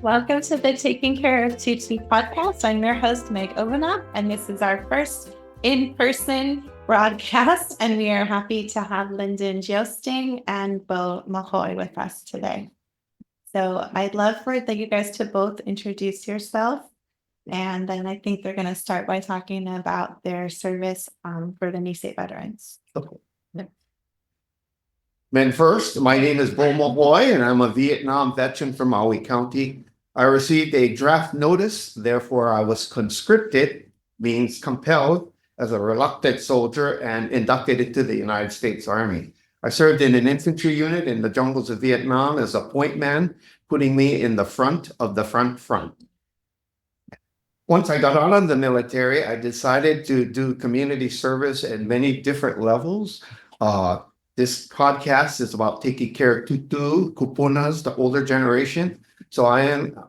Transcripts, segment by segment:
Welcome to the Taking Care of Tucci podcast. I'm your host, Meg Ovena, and this is our first in-person broadcast, and we are happy to have Linden Joesting and Mahoe with us today. So I'd love for you guys to both introduce yourself, and then I think they're going to start by talking about their service for the Nisei Veterans. Okay. Men first, my name is Bo Mahoe, and I'm a Vietnam veteran from Maui County. I received a draft notice, therefore I was conscripted, means compelled, as a reluctant soldier and inducted into the United States Army. I served in an infantry unit in the jungles of Vietnam as a point man, putting me in the front of the front. Once I got out of the military, I decided to do community service at many different levels. This podcast is about taking care of tutu, kupunas, the older generation. So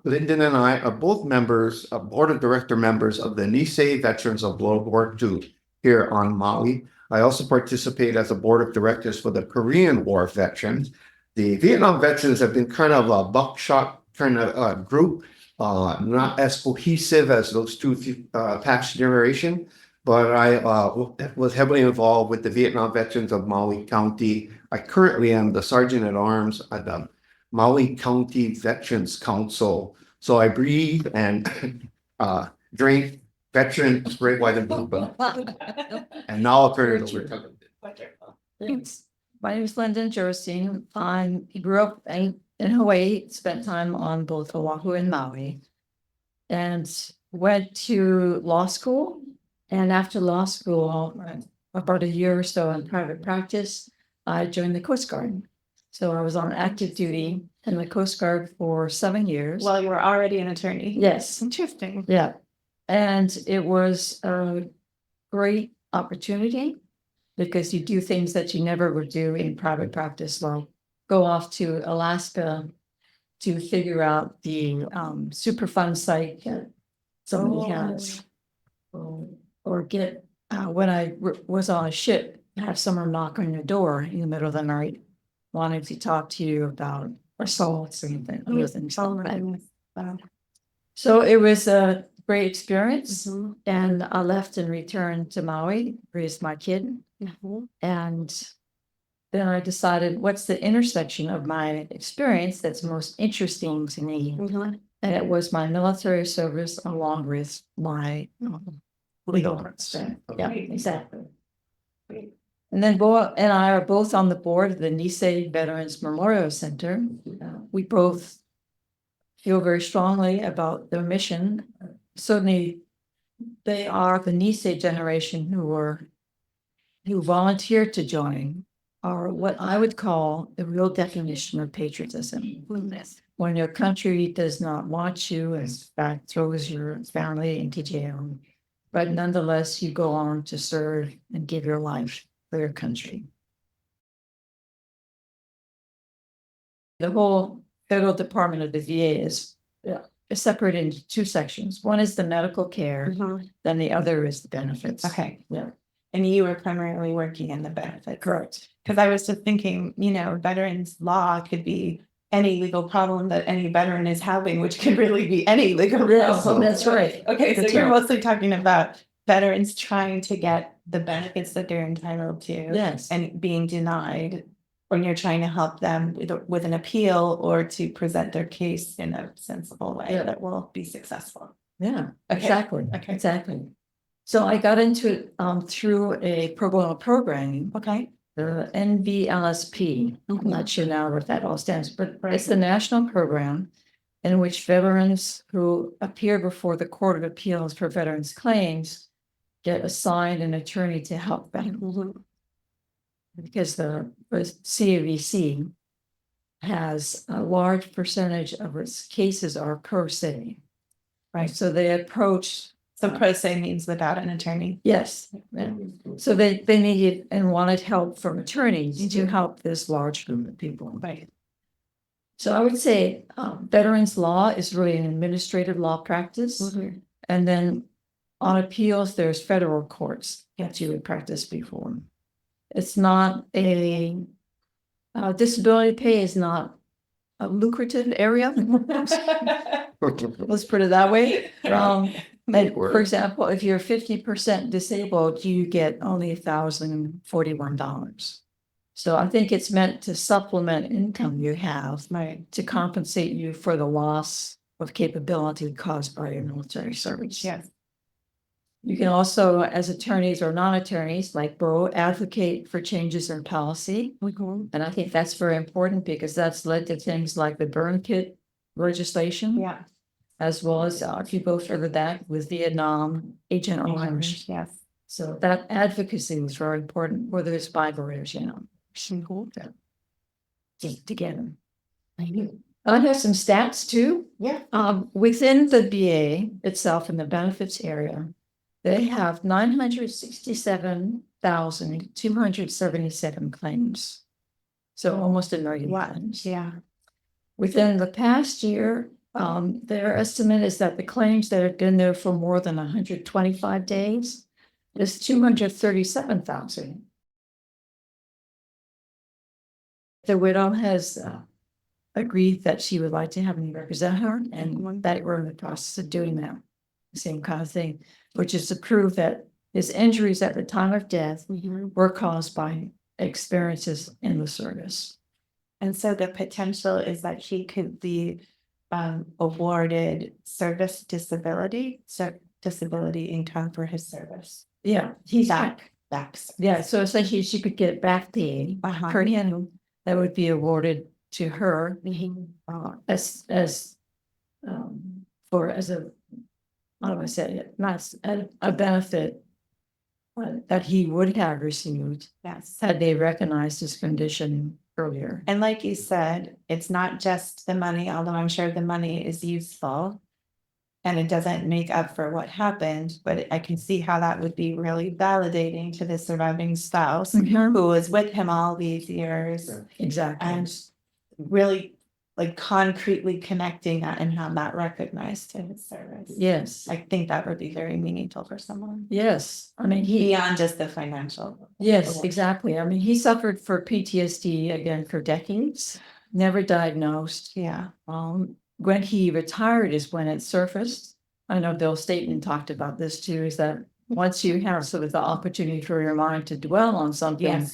Linden and I are both members, board of director members of the Nisei Veterans of World War II here on Maui. I also participate as a board of directors for the Korean War veterans. The Vietnam veterans have been kind of a buckshot kind of group, not as cohesive as those two past generation. But I was heavily involved with the Vietnam veterans of Maui County. I currently am the sergeant at arms at the Maui County Veterans Council. So I breathe and drink veteran great white and blue. And now I'll turn it over to My name is Linden Joesting. I grew up in Hawaii, spent time on both Oahu and Maui, and went to law school. And after law school, about a year or so in private practice, I joined the Coast Guard. So I was on active duty in the Coast Guard for 7 years. Well, you were already an attorney. Yes. Interesting. Yeah. And it was a great opportunity because you do things that you never would do in private practice, like go off to Alaska to figure out the Superfund site that somebody has. Or get, when I was on a ship, have someone knock on your door in the middle of the night, wanting to talk to you about assaults and things like that. So it was a great experience, and I left and returned to Maui, raised my kid, and then I decided what's the intersection of my experience that's most interesting to me, and it was my military service along with my legal rights. Yeah, exactly. And then Bo and I are both on the board of the Nisei Veterans Memorial Center. We both feel very strongly about their mission. Certainly, they are the Nisei generation who volunteered to join, are what I would call the real definition of patriotism. When your country does not want you, in fact, throws your family into jail, but nonetheless, you go on to serve and give your life for your country. The whole federal department of the VA is separated into two sections. One is the medical care, then the other is the benefits. Okay. Yeah. And you were primarily working in the benefits. Correct. Because I was just thinking, veterans law could be any legal problem that any veteran is having, which could really be any legal problem. That's right. Okay, so That's you're right. mostly talking about veterans trying to get the benefits that they're entitled to, Yes. and being denied, when you're trying to help them with an appeal or to present their case in a sensible way that will be successful. Yeah, Okay. exactly. Okay. Exactly. So I got into it through a pro bono program. Okay. The NVLSP, I'm not sure now what that all stands for, but it's the national program in which veterans who appear before the Court of Appeals for Veterans Claims get assigned an attorney to help them. Because the CAVC has a large percentage of its cases are pro se. Right. So they approach. So pro se means without an attorney. Yes. Yeah. So they needed and wanted help from attorneys to help this large group of people. Right. So I would say veterans law is really an administrative law practice. And then on appeals, there's federal courts that you would practice before. It's not a disability pay is not a lucrative area. Let's put it that way. And for example, if you're 50% disabled, you get only $1,041. So I think it's meant to supplement income you have, Right. to compensate you for the loss of capability caused by your military service. Yes. You can also, as attorneys or non-attorneys like Bo, advocate for changes in policy. And I think that's very important because that's led to things like the burn kit legislation. Yeah. As well as if you go further back with Vietnam, Agent Orange. Yes. So that advocacy is very important, whether it's by lawyers, together. I have some stats too. Yeah. Within the VA itself in the benefits area, they have 967,277 claims. So almost 1 million claims. Yeah. Within the past year, their estimate is that the claims that have been there for more than 125 days is 237,000. The widow has agreed that she would like to have me represent her, and that we're in the process of doing that. Same kind of thing, which is to prove that his injuries at the time of death were caused by experiences in the service. And so the potential is that she could be awarded service disability, disability income for his service. Yeah, he's Back. Yeah, so essentially she could get back pay per annum that would be awarded to her as a, how do I say it, not a benefit that he would have received. Yes. Had they recognized his condition earlier. And like you said, it's not just the money, although I'm sure the money is useful and it doesn't make up for what happened, but I can see how that would be really validating to the surviving spouse who was with him all these years. Exactly. And really like concretely connecting that and have that recognized in his service. Yes. I think that would be very meaningful for someone. Yes. I mean, beyond just the financial. Yes, exactly. I mean, he suffered for PTSD again for decades, never diagnosed. Yeah. When he retired is when it surfaced. I know Bill Staten talked about this too, is that once you have sort of the opportunity for your mind to dwell on something,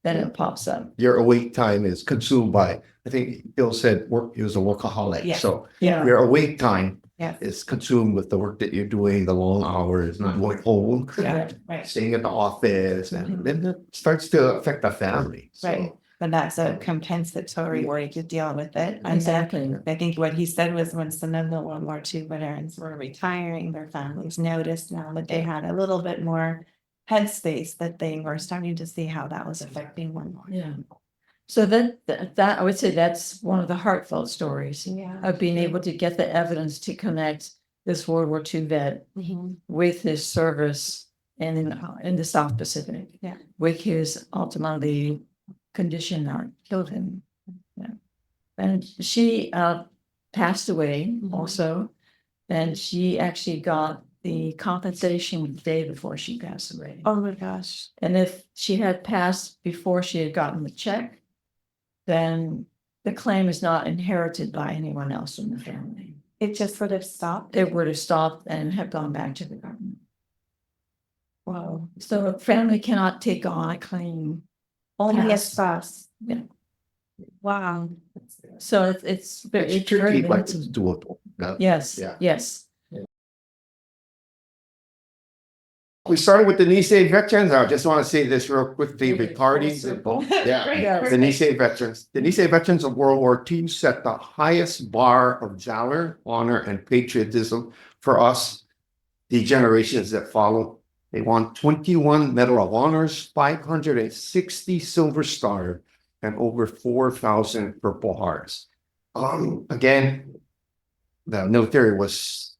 then it pops up. Your awake time is consumed by, I think Bill said work, he was a workaholic. Yeah. So Yeah. your awake time Yes. is consumed with the work that you're doing, the long hours, not going home, Yeah. Right. staying at the office, and then it starts to affect the family. So, Right. But that's a compensatory way to deal with it. And Exactly. I think what he said was when some of the World War II veterans were retiring, their families noticed now that they had a little bit more headspace, that they were starting to see how that was affecting one more. Yeah. So that I would say that's one of the heartfelt stories of being able to get the evidence to connect this World War II vet with his service in the South Pacific. Yeah. With his ultimately condition that killed him. Yeah. And she passed away also, and she actually got the compensation the day before she passed away. Oh my gosh. And if she had passed before she had gotten the check, then the claim is not inherited by anyone else in the family. It just sort of stopped. It would have stopped and have gone back to the government. Wow. So a family cannot take on a claim. Only a Yes. spouse. Yeah. Wow. So it's very it's tricky, but limited. it's doable. No? Yes, Yeah. yes. We started with the Nisei Veterans. I just want to say this real quickly, regarding Yeah. the Nisei Veterans. The Nisei Veterans of World War II set the highest bar of valor, honor, and patriotism for us, the generations that follow. They won 21 Medal of Honors, 560 Silver Star, and over 4,000 Purple Hearts. Again, the military was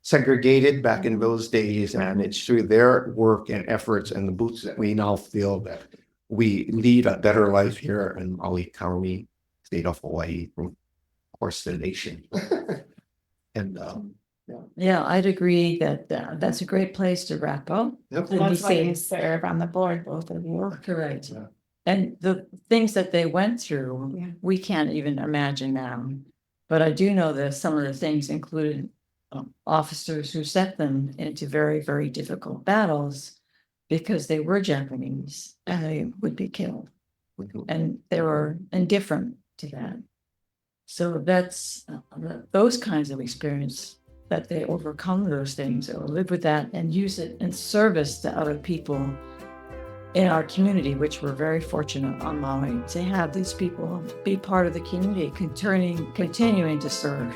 segregated back in those days, and it's through their work and efforts and the boots that we now feel that we lead a better life here in Maui County, state of Hawaii, of course, the nation. And Yeah, I'd agree that that's a great place to wrap up. yep. That's why you serve on the board, both of you. Correct. Yeah. And the things that they went through, Yeah. we can't even imagine now. But I do know that some of the things included officers who set them into very, very difficult battles because they were Japanese and they would be killed. And they were indifferent to that. So that's those kinds of experience that they overcome those things or live with that and use it in service to other people in our community, which we're very fortunate on Maui to have these people be part of the community, continuing to serve.